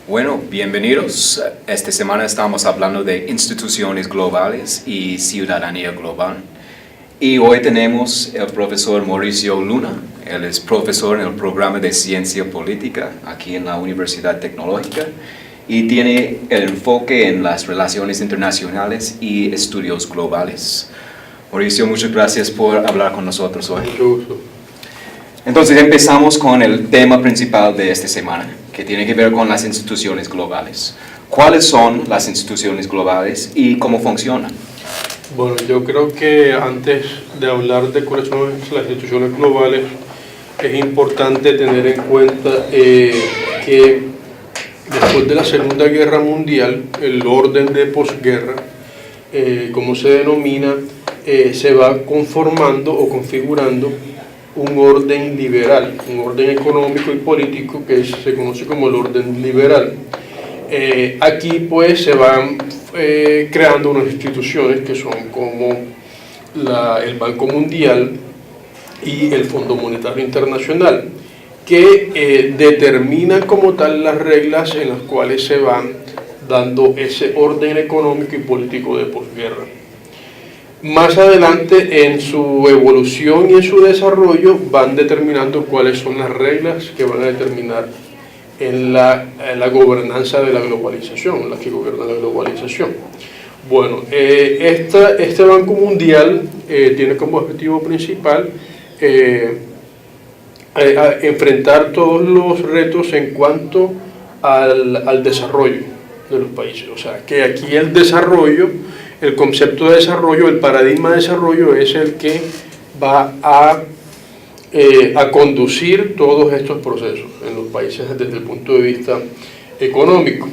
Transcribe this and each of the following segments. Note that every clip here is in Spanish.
Bueno, bienvenidos. Esta semana estamos hablando de instituciones globales y ciudadanía global. Y hoy tenemos el profesor Mauricio Luna. Él es profesor en el programa de Ciencia Política aquí en la Universidad Tecnológica y tiene el enfoque en las relaciones internacionales y estudios globales. Mauricio, muchas gracias por hablar con nosotros hoy. Mucho gusto. Entonces empezamos con el tema principal de esta semana, que tiene que ver con las instituciones globales. ¿Cuáles son las instituciones globales y cómo funcionan? Bueno, yo creo que antes de hablar de cuáles son las instituciones globales, es importante tener en cuenta que después de la Segunda Guerra Mundial, el orden de posguerra, como se denomina, se va conformando o configurando un orden liberal, un orden económico y político que se conoce como el orden liberal. Aquí pues se van creando unas instituciones que son como el Banco Mundial y el Fondo Monetario Internacional, que determinan como tal las reglas en las cuales se van dando ese orden económico y político de posguerra. Más adelante, en su evolución y en su desarrollo, van determinando cuáles son las reglas que van a determinar en la gobernanza de la globalización, las que gobiernan la globalización. Bueno, este Banco Mundial tiene como objetivo principal enfrentar todos los retos en cuanto al desarrollo de los países. O sea, que aquí el desarrollo, el concepto de desarrollo, el paradigma de desarrollo es el que va a conducir todos estos procesos en los países desde el punto de vista económico.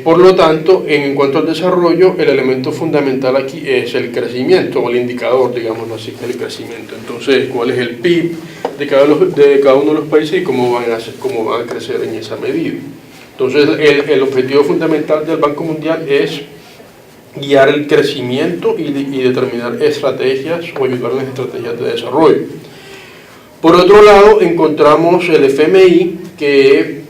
Por lo tanto, en cuanto al desarrollo, el elemento fundamental aquí es el crecimiento, o el indicador, digamos así, el crecimiento. Entonces, ¿cuál es el PIB de cada uno de los países y cómo van a crecer en esa medida? Entonces, el objetivo fundamental del Banco Mundial es guiar el crecimiento y determinar estrategias o ayudar en las estrategias de desarrollo. Por otro lado, encontramos el FMI, que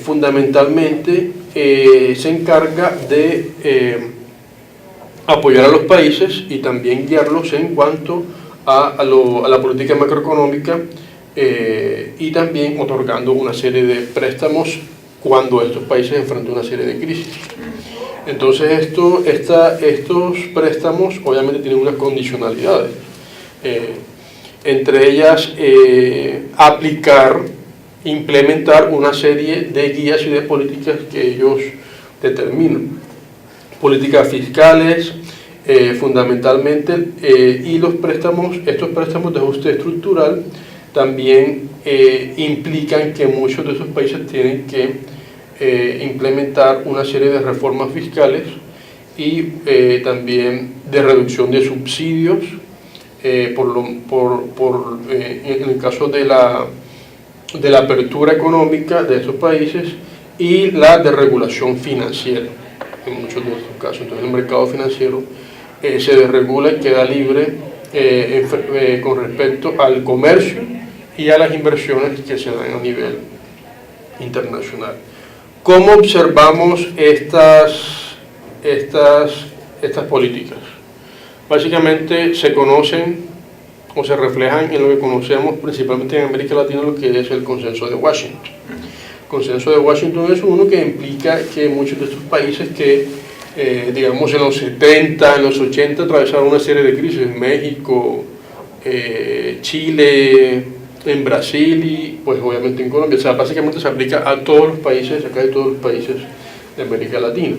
fundamentalmente se encarga de apoyar a los países y también guiarlos en cuanto a la política macroeconómica y también otorgando una serie de préstamos cuando estos países enfrentan una serie de crisis. Entonces estos préstamos obviamente tienen unas condicionalidades, entre ellas implementar una serie de guías y de políticas que ellos determinan. Políticas fiscales, fundamentalmente, y estos préstamos de ajuste estructural también implican que muchos de esos países tienen que implementar una serie de reformas fiscales y también de reducción de subsidios, en el caso de la apertura económica de estos países y la desregulación financiera en muchos de estos casos. Entonces el mercado financiero se desregula y queda libre con respecto al comercio y a las inversiones que se dan a nivel internacional. ¿Cómo observamos estas políticas? Básicamente se conocen o se reflejan en lo que conocemos principalmente en América Latina, lo que es el Consenso de Washington. El Consenso de Washington es uno que implica que muchos de estos países que, digamos, en los 70, en los 80 atravesaron una serie de crisis, en México, Chile, en Brasil y pues obviamente en Colombia. O sea, básicamente se aplica a todos los países, a casi todos los países de América Latina.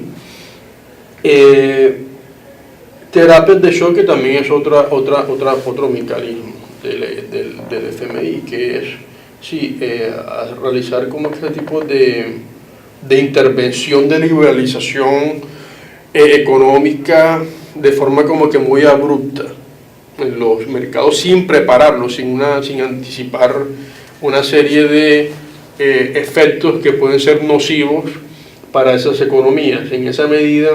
Terapias de choque también es otro mecanismo del FMI, que es realizar como este tipo de intervención de liberalización económica de forma como que muy abrupta en los mercados, sin prepararlos, sin anticipar una serie de efectos que pueden ser nocivos para esas economías. En esa medida,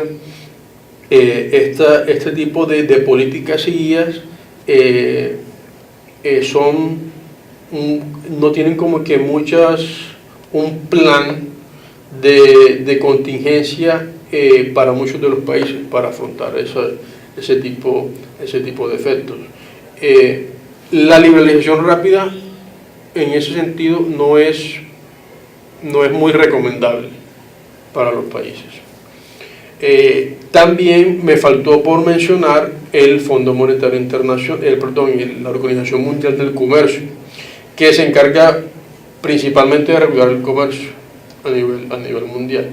este tipo de políticas y guías no tienen como que un plan de contingencia para muchos de los países para afrontar ese tipo de efectos. La liberalización rápida en ese sentido no es muy recomendable para los países. También me faltó por mencionar el Fondo Monetario Internacional, la Organización Mundial del Comercio, que se encarga principalmente de regular el comercio a nivel mundial.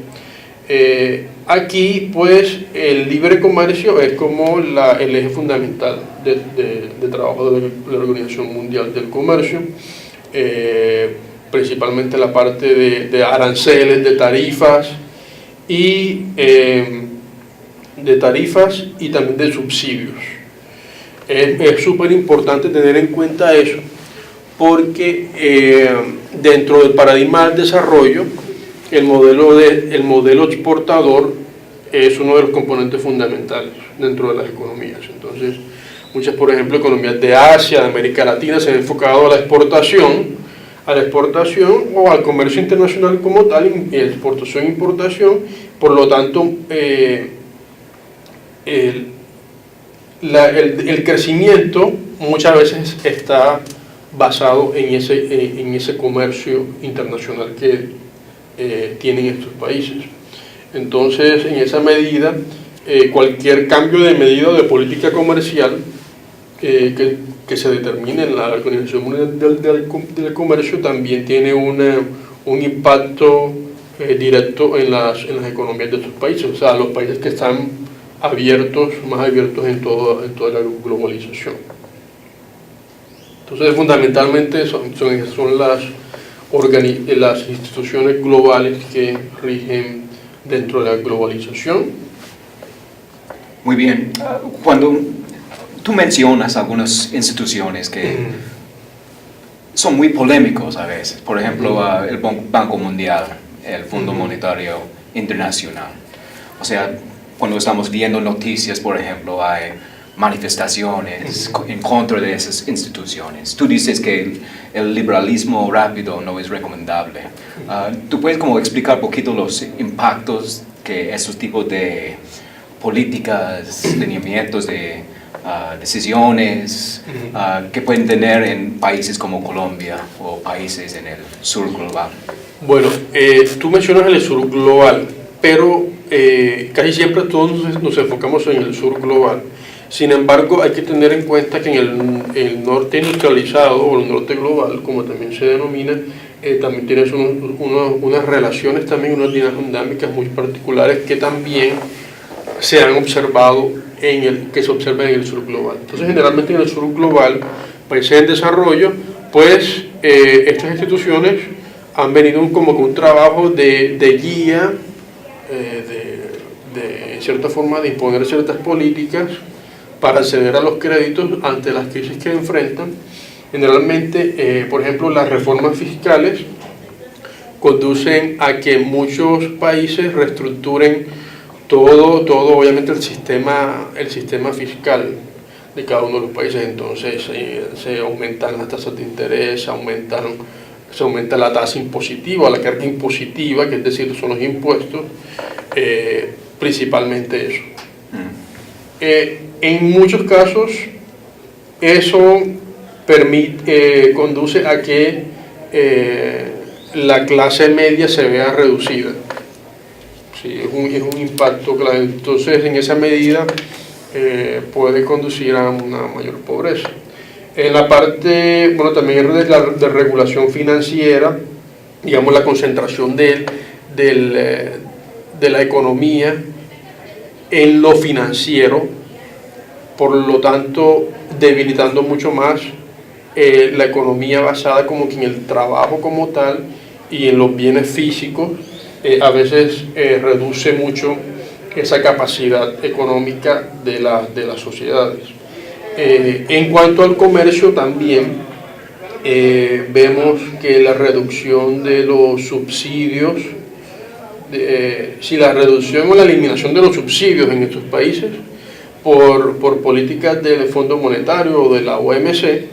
Aquí pues el libre comercio es como el eje fundamental de trabajo de la Organización Mundial del Comercio, principalmente la parte de aranceles, de tarifas y también de subsidios. Es súper importante tener en cuenta eso, porque dentro del paradigma del desarrollo, el modelo exportador es uno de los componentes fundamentales dentro de las economías. Entonces, muchas, por ejemplo, economías de Asia, de América Latina, se han enfocado a la exportación o al comercio internacional como tal, exportación e importación. Por lo tanto, el crecimiento muchas veces está basado en ese comercio internacional que tienen estos países. Entonces, en esa medida, cualquier cambio de medida de política comercial que se determine en la Organización Mundial del Comercio también tiene un impacto directo en las economías de estos países, o sea, los países que están más abiertos en toda la globalización. Entonces, fundamentalmente son las instituciones globales que rigen dentro de la globalización. Muy bien. Cuando tú mencionas algunas instituciones que son muy polémicos a veces, por ejemplo, el Banco Mundial, el Fondo Monetario Internacional. O sea, cuando estamos viendo noticias, por ejemplo, hay manifestaciones en contra de esas instituciones. Tú dices que el liberalismo rápido no es recomendable. ¿Tú puedes como explicar un poquito los impactos que esos tipos de políticas, lineamientos de decisiones que pueden tener en países como Colombia o países en el sur global? Bueno, tú mencionas el sur global, pero casi siempre todos nos enfocamos en el sur global. Sin embargo, hay que tener en cuenta que en el norte industrializado o el norte global, como también se denomina, también tienes unas relaciones, también unas dinámicas muy particulares que también se han observado que se observan en el sur global. Entonces, generalmente en el sur global, países en desarrollo, pues estas instituciones han venido como con un trabajo de guía, en cierta forma de imponer ciertas políticas para acceder a los créditos ante las crisis que enfrentan. Generalmente, por ejemplo, las reformas fiscales conducen a que muchos países reestructuren todo obviamente el sistema fiscal de cada uno de los países. Entonces se aumentan las tasas de interés, se aumenta la tasa impositiva, la carga impositiva, que es decir, son los impuestos, principalmente eso. En muchos casos eso conduce a que la clase media se vea reducida. Sí, es un impacto claro. Entonces, en esa medida puede conducir a una mayor pobreza. En la parte, bueno, también de regulación financiera, digamos, la concentración de la economía en lo financiero, por lo tanto, debilitando mucho más la economía basada como que en el trabajo como tal y en los bienes físicos. A veces reduce mucho esa capacidad económica de las sociedades. En cuanto al comercio también vemos que la reducción de los subsidios, la reducción o la eliminación de los subsidios en estos países por políticas del Fondo Monetario o de la OMC,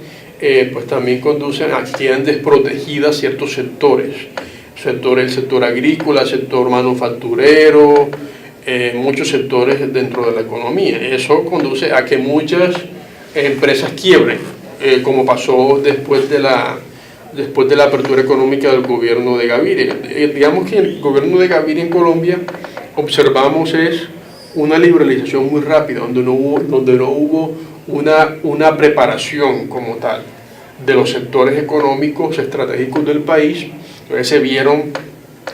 pues también conducen a que queden desprotegidas ciertos sectores. el sector agrícola, el sector manufacturero, muchos sectores dentro de la economía. Eso conduce a que muchas empresas quiebren, como pasó después de la apertura económica del gobierno de Gaviria. Digamos que el gobierno de Gaviria en Colombia observamos es una liberalización muy rápida, donde no hubo una preparación como tal de los sectores económicos estratégicos del país. Entonces se vieron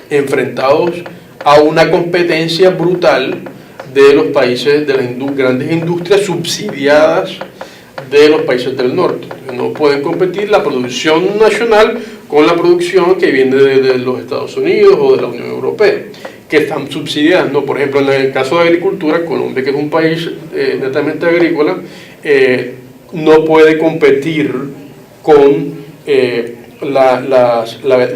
enfrentados a una competencia brutal de los países, de las grandes industrias subsidiadas de los países del norte. No pueden competir la producción nacional con la producción que viene de los Estados Unidos o de la Unión Europea, que están subsidiadas, ¿no? Por ejemplo, en el caso de agricultura, Colombia, que es un país netamente agrícola, no puede competir con la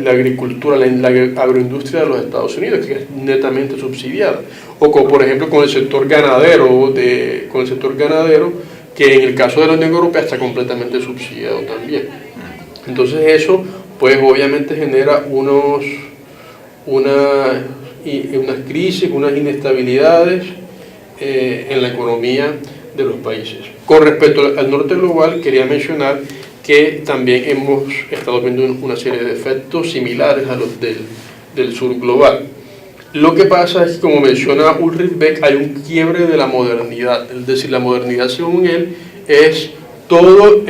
agricultura, la agroindustria de los Estados Unidos, que es netamente subsidiada, o como, por ejemplo, con el sector ganadero, que en el caso de la Unión Europea está completamente subsidiado también. Entonces eso, pues obviamente genera unas crisis, unas inestabilidades en la economía de los países. Con respecto al norte global, quería mencionar que también hemos estado viendo una serie de efectos similares a los del sur global. Lo que pasa es que, como menciona Ulrich Beck, hay un quiebre de la modernidad. Es decir, la modernidad, según él, es todo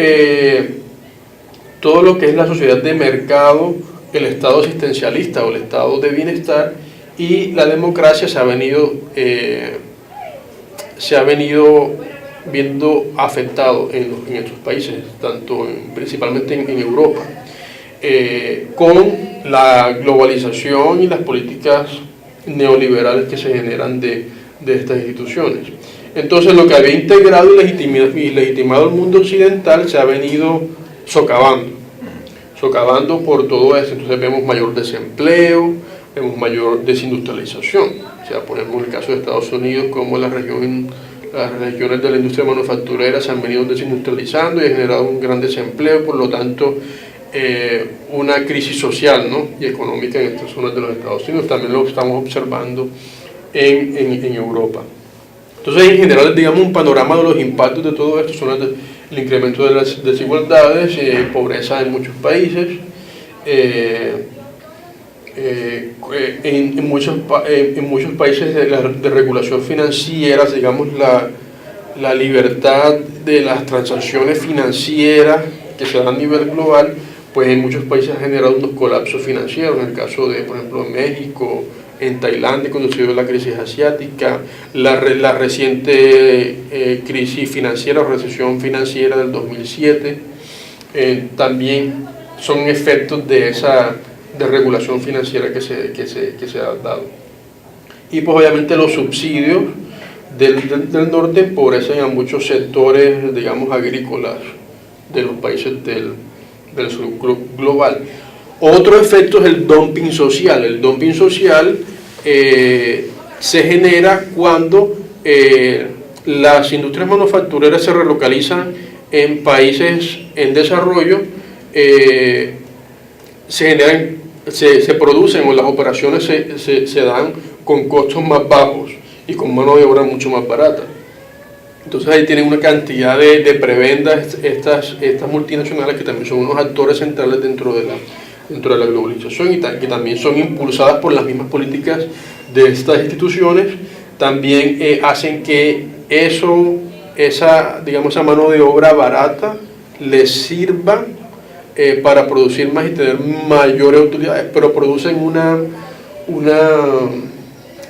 lo que es la sociedad de mercado, el estado asistencialista o el estado de bienestar, y la democracia se ha venido viendo afectado en estos países, principalmente en Europa, con la globalización y las políticas neoliberales que se generan de estas instituciones. Entonces, lo que había integrado y legitimado el mundo occidental se ha venido socavando por todo esto. Entonces vemos mayor desempleo, vemos mayor desindustrialización. O sea, por ejemplo, en el caso de Estados Unidos, como las regiones de la industria manufacturera se han venido desindustrializando y ha generado un gran desempleo, por lo tanto, una crisis social, ¿no?, y económica en estas zonas de los Estados Unidos. También lo estamos observando en Europa. Entonces, en general, digamos, un panorama de los impactos de todo esto son el incremento de las desigualdades, pobreza en muchos países, en muchos países de regulación financiera, digamos, la libertad de las transacciones financieras que se dan a nivel global, pues en muchos países ha generado unos colapsos financieros. En el caso de, por ejemplo, México, en Tailandia, cuando se dio la crisis asiática, la reciente crisis financiera o recesión financiera del 2007, también son efectos de esa regulación financiera que se ha dado. Y pues obviamente los subsidios del norte empobrecen a muchos sectores, digamos, agrícolas de los países del sur global. Otro efecto es el dumping social. El dumping social se genera cuando las industrias manufactureras se relocalizan en países en desarrollo, se producen o las operaciones se dan con costos más bajos y con mano de obra mucho más barata. Entonces ahí tienen una cantidad de prebendas estas multinacionales, que también son unos actores centrales dentro de la globalización y que también son impulsadas por las mismas políticas de estas instituciones. También hacen que esa mano de obra barata les sirva para producir más y tener mayores utilidades, pero producen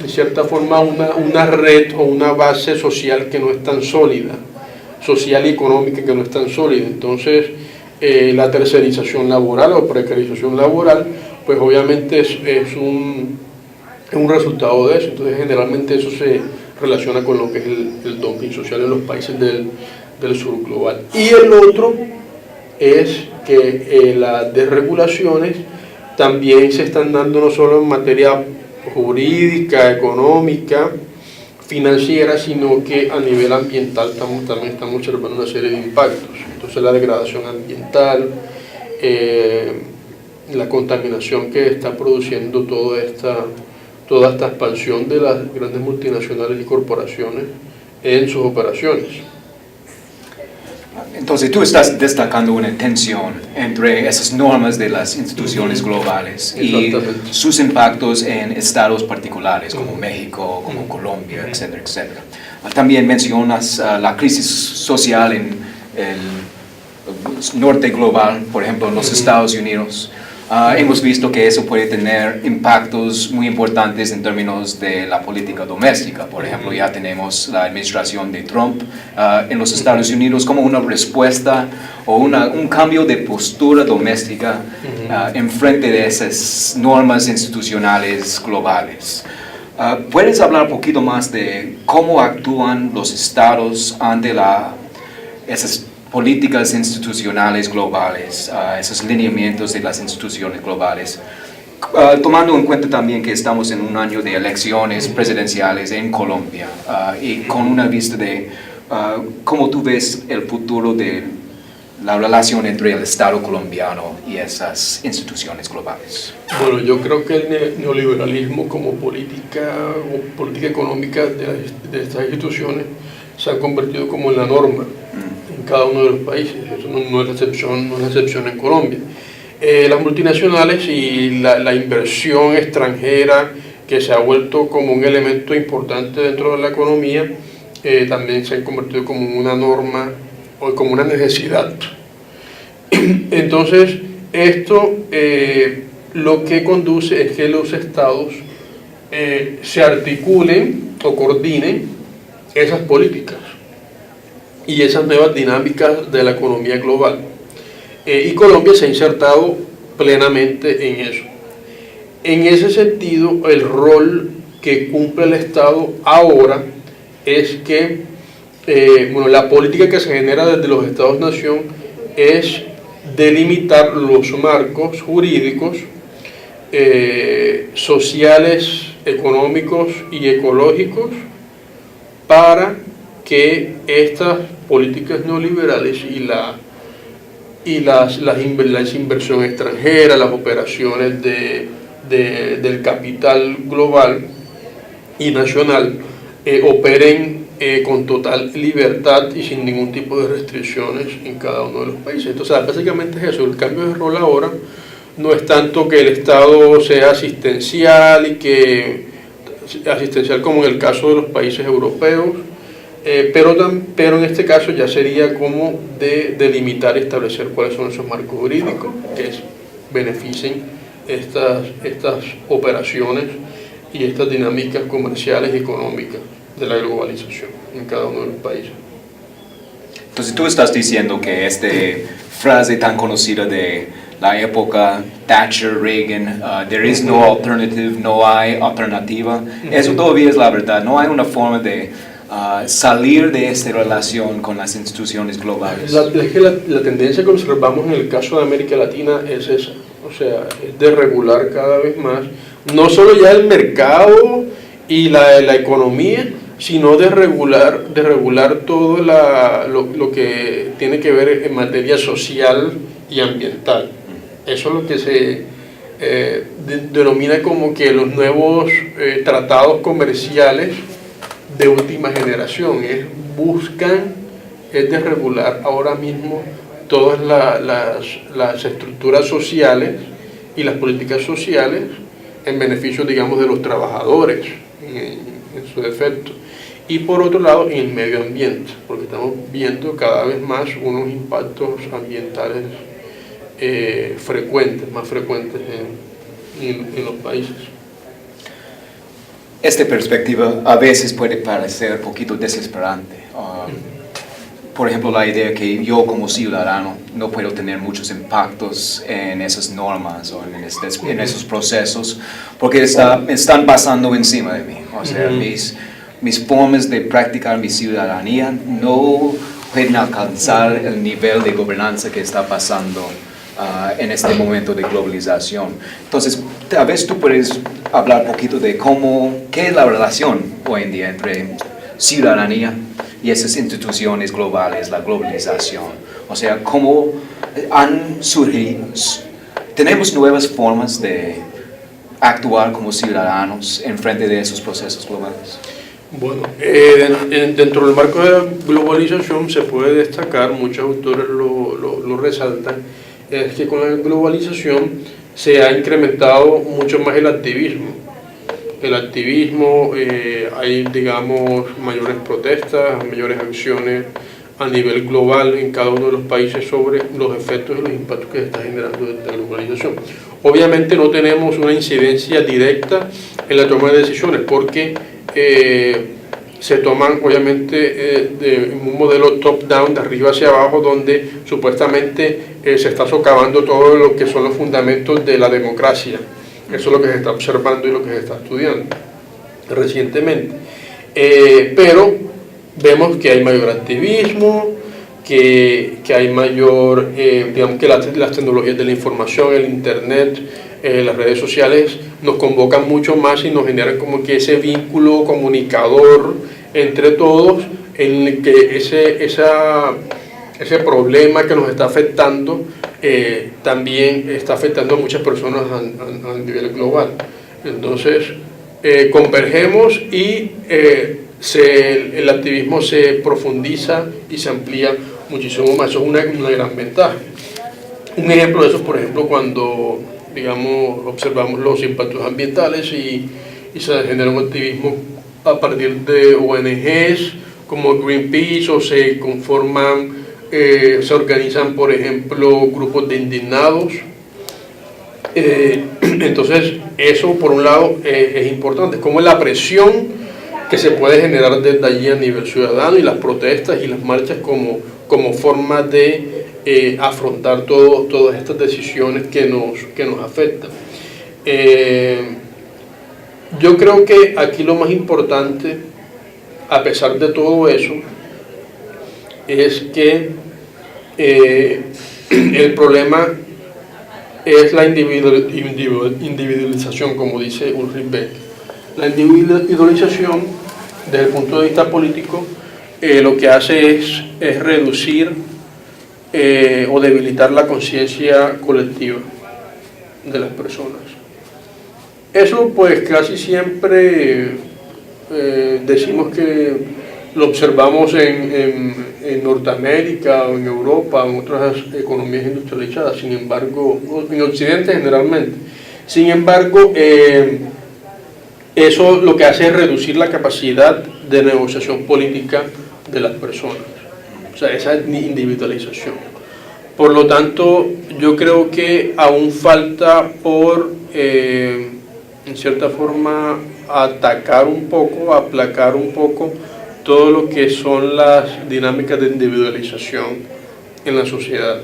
de cierta forma una red o una base social que no es tan sólida, social y económica que no es tan sólida. Entonces la tercerización laboral o precarización laboral, pues obviamente es un resultado de eso. Entonces generalmente eso se relaciona con lo que es el dumping social en los países del sur global. Y el otro es que las desregulaciones también se están dando no solo en materia jurídica, económica, financiera, sino que a nivel ambiental también estamos observando una serie de impactos. Entonces la degradación ambiental, la contaminación que está produciendo toda esta expansión de las grandes multinacionales y corporaciones en sus operaciones. Entonces tú estás destacando una tensión entre esas normas de las instituciones globales y sus impactos en estados particulares como México, como Colombia, etcétera, etcétera. También mencionas la crisis social en el norte global, por ejemplo en los Estados Unidos. Hemos visto que eso puede tener impactos muy importantes en términos de la política doméstica. Por ejemplo, ya tenemos la administración de Trump en los Estados Unidos como una respuesta o un cambio de postura doméstica en frente de esas normas institucionales globales. ¿Puedes hablar un poquito más de cómo actúan los estados ante esas políticas institucionales globales, esos lineamientos de las instituciones globales, tomando en cuenta también que estamos en un año de elecciones presidenciales en Colombia y con una vista de cómo tú ves el futuro de la relación entre el Estado colombiano y esas instituciones globales? Bueno, yo creo que el neoliberalismo como política económica de estas instituciones se ha convertido como en la norma en cada uno de los países. Eso no es la excepción en Colombia. Las multinacionales y la inversión extranjera, que se ha vuelto como un elemento importante dentro de la economía, también se han convertido como una norma o como una necesidad. Entonces, esto lo que conduce es que los estados se articulen o coordinen esas políticas y esas nuevas dinámicas de la economía global. Y Colombia se ha insertado plenamente en eso. En ese sentido, el rol que cumple el Estado ahora es que la política que se genera desde los Estados-nación es delimitar los marcos jurídicos, sociales, económicos y ecológicos para que estas políticas neoliberales y la inversión extranjera, las operaciones del capital global y nacional operen con total libertad y sin ningún tipo de restricciones en cada uno de los países. Entonces, básicamente es eso. El cambio de rol ahora no es tanto que el Estado sea asistencial como en el caso de los países europeos, pero en este caso ya sería como de delimitar y establecer cuáles son esos marcos jurídicos que beneficien estas operaciones y estas dinámicas comerciales y económicas de la globalización en cada uno de los países. Entonces tú estás diciendo que esta frase tan conocida de la época Thatcher-Reagan, there is no alternative, no hay alternativa, eso todavía es la verdad, no hay una forma de salir de esta relación con las instituciones globales. La tendencia que observamos en el caso de América Latina es esa, o sea, es de regular cada vez más, no solo ya el mercado y la economía, sino de regular todo lo que tiene que ver en materia social y ambiental. Eso es lo que se denomina como que los nuevos tratados comerciales de última generación, buscan de regular ahora mismo todas las estructuras sociales y las políticas sociales en beneficio, digamos, de los trabajadores en su defecto, y por otro lado en el medio ambiente, porque estamos viendo cada vez más unos impactos ambientales más frecuentes en los países. Esta perspectiva a veces puede parecer un poquito desesperante. Por ejemplo, la idea que yo como ciudadano no puedo tener muchos impactos en esas normas o en esos procesos porque están pasando encima de mí. O sea, mis formas de practicar mi ciudadanía no pueden alcanzar el nivel de gobernanza que está pasando en este momento de globalización. Entonces, tal vez tú puedes hablar un poquito de qué es la relación hoy en día entre ciudadanía y esas instituciones globales, la globalización. O sea, cómo han surgido ¿Tenemos nuevas formas de actuar como ciudadanos en frente de esos procesos globales? Bueno, dentro del marco de la globalización se puede destacar, muchos autores lo resaltan, es que con la globalización se ha incrementado mucho más el activismo. Hay, digamos, mayores protestas, mayores acciones a nivel global en cada uno de los países sobre los efectos y los impactos que se está generando desde la globalización. Obviamente no tenemos una incidencia directa en la toma de decisiones porque se toman obviamente de un modelo top-down, de arriba hacia abajo, donde supuestamente se está socavando todo lo que son los fundamentos de la democracia. Eso es lo que se está observando y lo que se está estudiando recientemente. Pero vemos que hay mayor activismo, que hay mayor, digamos que las tecnologías de la información, el internet, las redes sociales nos convocan mucho más y nos generan como que ese vínculo comunicador entre todos, en el que ese problema que nos está afectando también está afectando a muchas personas a nivel global. Entonces convergemos y el activismo se profundiza y se amplía muchísimo más. Eso es una gran ventaja. Un ejemplo de eso, por ejemplo, cuando, digamos, observamos los impactos ambientales y se genera un activismo a partir de ONGs como Greenpeace, o se conforman, se organizan, por ejemplo, grupos de indignados. Entonces, eso por un lado es importante, como la presión que se puede generar desde allí a nivel ciudadano, y las protestas y las marchas como forma de afrontar todas estas decisiones que nos afectan. Yo creo que aquí lo más importante, a pesar de todo eso, es que el problema es la individualización, como dice Ulrich Beck. La individualización, desde el punto de vista político, lo que hace es reducir o debilitar la conciencia colectiva de las personas. Eso pues casi siempre decimos que lo observamos en Norteamérica o en Europa o en otras economías industrializadas, sin embargo, en Occidente generalmente. Sin embargo, eso lo que hace es reducir la capacidad de negociación política de las personas, o sea, esa individualización. Por lo tanto, yo creo que aún falta por, en cierta forma, atacar un poco, aplacar un poco todo lo que son las dinámicas de individualización en la sociedad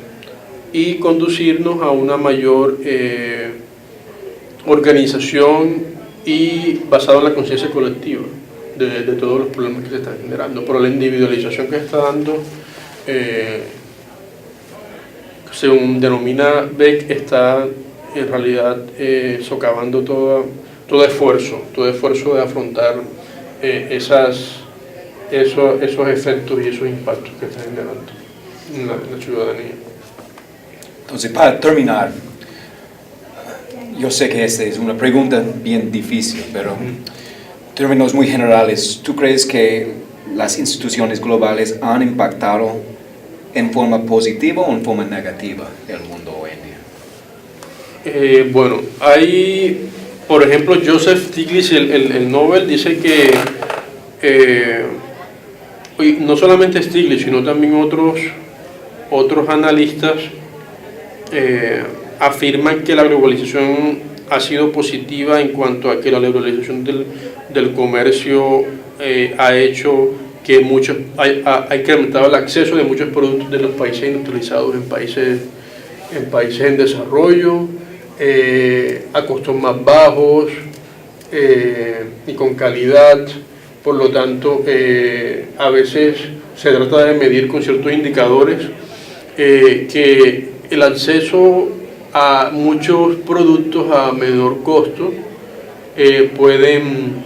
y conducirnos a una mayor organización y basado en la conciencia colectiva de todos los problemas que se están generando. Pero la individualización que se está dando, según denomina Beck, está en realidad socavando todo esfuerzo de afrontar esos efectos y esos impactos que está generando en la ciudadanía. Entonces, para terminar, yo sé que esta es una pregunta bien difícil, pero en términos muy generales, ¿tú crees que las instituciones globales han impactado en forma positiva o en forma negativa el mundo hoy en día? Bueno, hay, por ejemplo, Joseph Stiglitz, el Nobel, dice que no solamente Stiglitz, sino también otros analistas afirman que la globalización ha sido positiva en cuanto a que la liberalización del comercio ha hecho que ha incrementado el acceso de muchos productos de los países industrializados en países en desarrollo, a costos más bajos y con calidad. Por lo tanto, a veces se trata de medir con ciertos indicadores que el acceso a muchos productos a menor costo pueden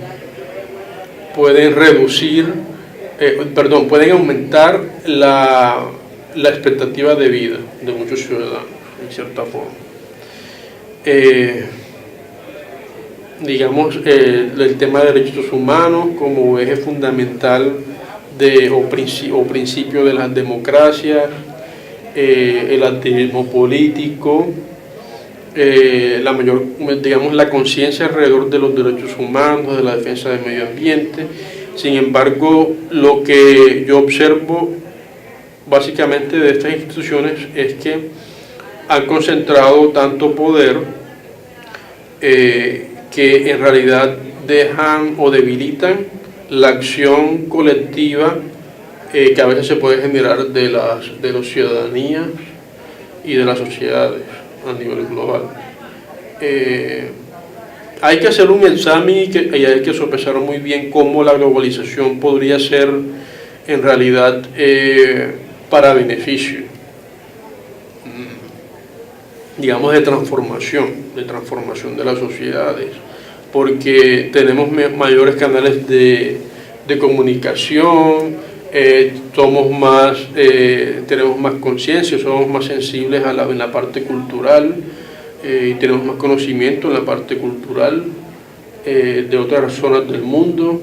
aumentar la expectativa de vida de muchos ciudadanos, en cierta forma. digamos, el tema de derechos humanos como eje fundamental o principio de las democracias, el activismo político, la conciencia alrededor de los derechos humanos, de la defensa del medio ambiente. Sin embargo, lo que yo observo básicamente de estas instituciones es que han concentrado tanto poder que en realidad dejan o debilitan la acción colectiva que a veces se puede generar de los ciudadanías y de las sociedades a nivel global. Hay que hacer un examen y hay que sopesar muy bien cómo la globalización podría ser en realidad para beneficio, digamos, de transformación de las sociedades, porque tenemos mayores canales de comunicación, tenemos más conciencia, somos más sensibles en la parte cultural, y tenemos más conocimiento en la parte cultural de otras zonas del mundo.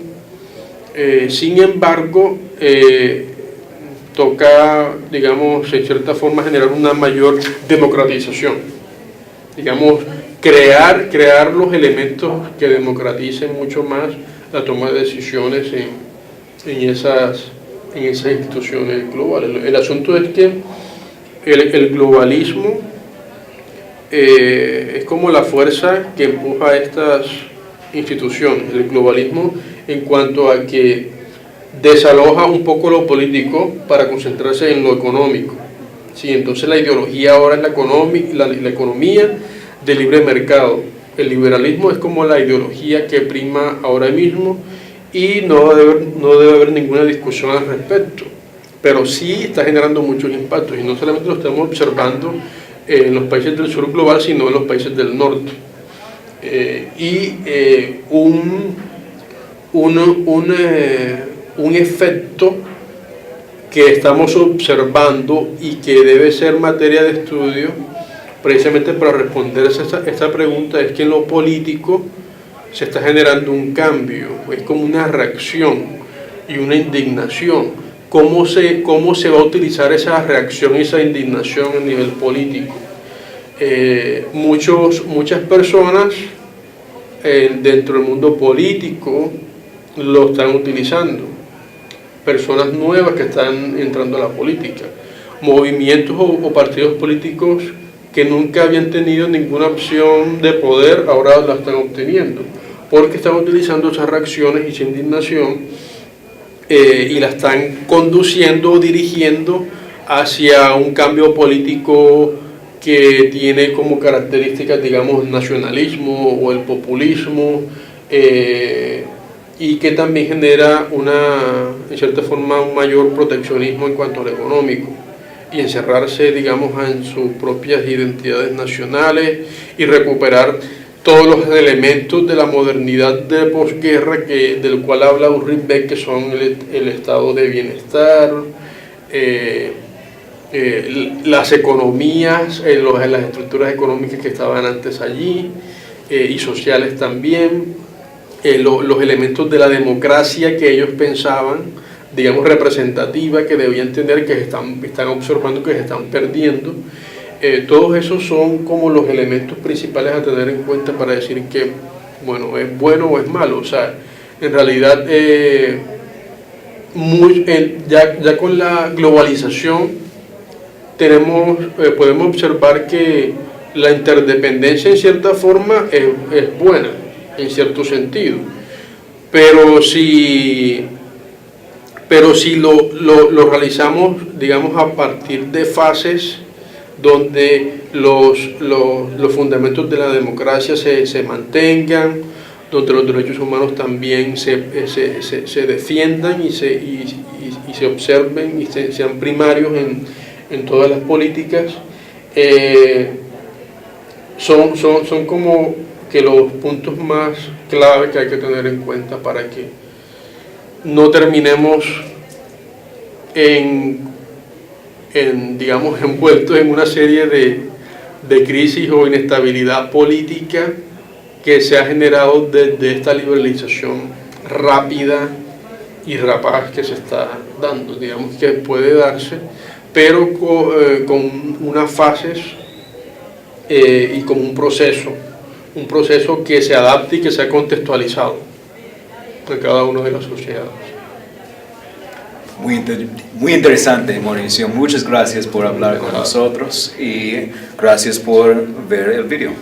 Sin embargo, toca, digamos, en cierta forma generar una mayor democratización, digamos, crear los elementos que democraticen mucho más la toma de decisiones en esas instituciones globales. El asunto es que el globalismo es como la fuerza que empuja a estas instituciones. El globalismo en cuanto a que desaloja un poco lo político para concentrarse en lo económico. Sí, entonces la ideología ahora es la economía de libre mercado. El liberalismo es como la ideología que prima ahora mismo y no debe haber ninguna discusión al respecto, pero sí está generando muchos impactos, y no solamente lo estamos observando en los países del sur global, sino en los países del norte. Un efecto que estamos observando y que debe ser materia de estudio precisamente para responderse esta pregunta es que en lo político se está generando un cambio, es como una reacción y una indignación. ¿Cómo se va a utilizar esa reacción y esa indignación a nivel político? Muchas personas dentro del mundo político lo están utilizando, personas nuevas que están entrando a la política, movimientos o partidos políticos que nunca habían tenido ninguna opción de poder, ahora la están obteniendo, porque están utilizando esas reacciones y esa indignación y la están conduciendo o dirigiendo hacia un cambio político que tiene como características, digamos, nacionalismo o el populismo, y que también genera en cierta forma, un mayor proteccionismo en cuanto al económico, y encerrarse, digamos, en sus propias identidades nacionales y recuperar todos los elementos de la modernidad de posguerra del cual habla Ulrich Beck, que son el estado de bienestar, las economías, las estructuras económicas que estaban antes allí, y sociales también, los elementos de la democracia que ellos pensaban, digamos, representativa, que debían tener, que están observando que se están perdiendo. Todos esos son como los elementos principales a tener en cuenta para decir que, bueno, es bueno o es malo. O sea, en realidad, ya con la globalización podemos observar que la interdependencia en cierta forma es buena, en cierto sentido, pero si lo realizamos, digamos, a partir de fases donde los fundamentos de la democracia se mantengan, donde los derechos humanos también se defiendan y se observen y sean primarios en todas las políticas, son como que los puntos más clave que hay que tener en cuenta para que no terminemos digamos, envueltos en una serie de de crisis o inestabilidad política que se ha generado desde esta liberalización rápida y rapaz que se está dando, digamos que puede darse, pero con unas fases y con un proceso que se adapte y que sea contextualizado en cada una de las sociedades. Muy interesante, Mauricio. Muchas gracias por hablar con nosotros y gracias por ver el video.